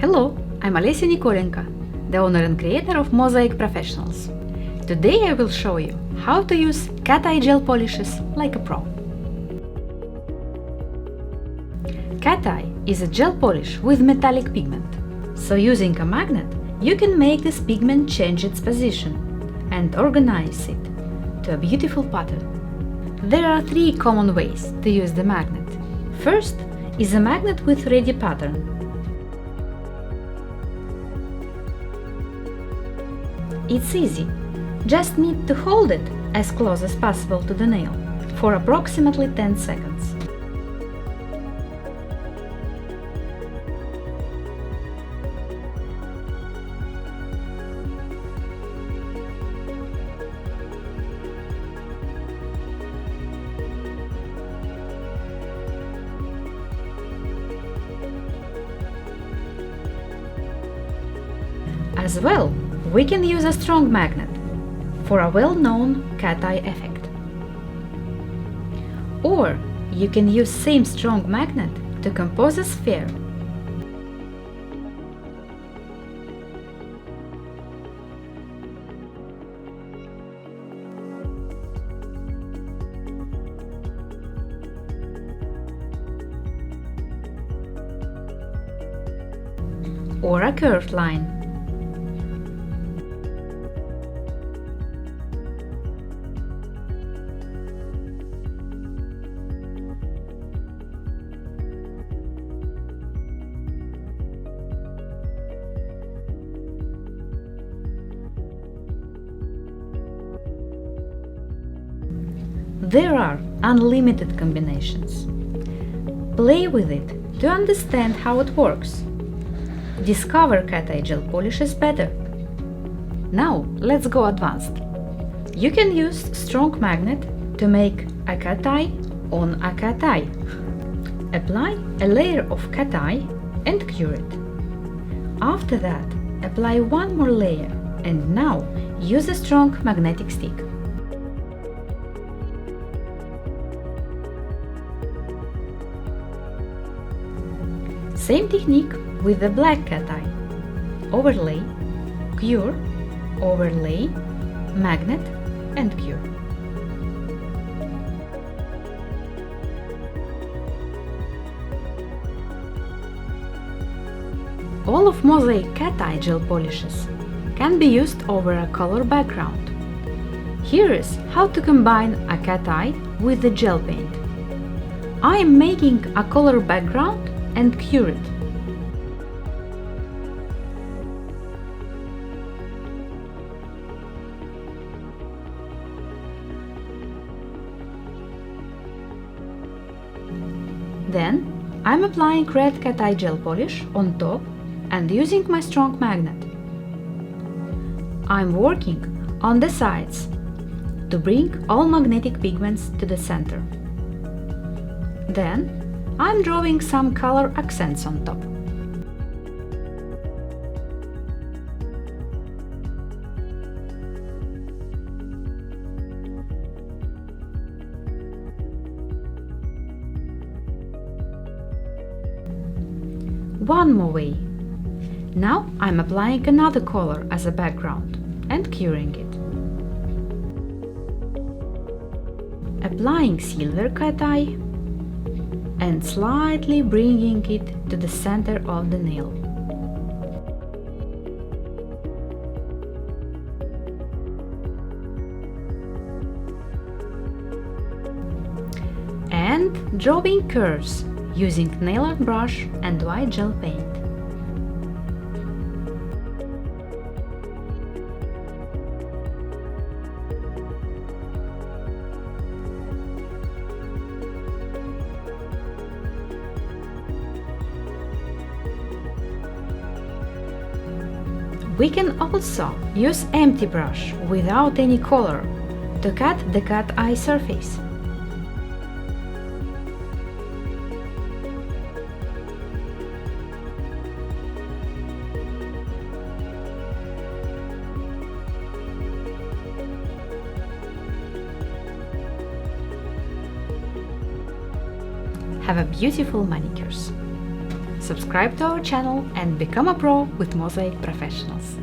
Hello, I'm Olesya Nikolenko, the owner and creator of Mosaic Professionals. Today I will show you how to use cat eye gel polishes like a pro. Cat eye is a gel polish with metallic pigment, so using a magnet you can make this pigment change its position and organize it to a beautiful pattern. There are three common ways to use the magnet. First is a magnet with ready pattern. It's easy, just need to hold it as close as possible to the nail for approximately 10 seconds. As well, we can use a strong magnet for a well-known cat eye effect. Or you can use same strong magnet to compose a sphere. Or a curved line. There are unlimited combinations. Play with it to understand how it works. Discover cat eye gel polishes better. Now let's go advanced. You can use strong magnet to make a cat eye on a cat eye. Apply a layer of cat eye and cure it. After that, apply one more layer and now use a strong magnetic stick. Same technique with the black cat eye. Overlay, cure, overlay, magnet and cure. All of Mosaic cat eye gel polishes can be used over a color background. Here is how to combine a cat eye with the gel paint. I am making a color background and cure it. Then I'm applying red cat eye gel polish on top and using my strong magnet. I'm working on the sides to bring all magnetic pigments to the center. Then I'm drawing some color accents on top. One more way. Now I'm applying another color as a background and curing it. Applying silver cat eye and slightly bringing it to the center of the nail. And drawing curves using nail art brush and white gel paint. We can also use empty brush without any color to cut the cat eye surface. Have a beautiful manicures. subscribe to our channel and become a pro with Mosaic Professionals.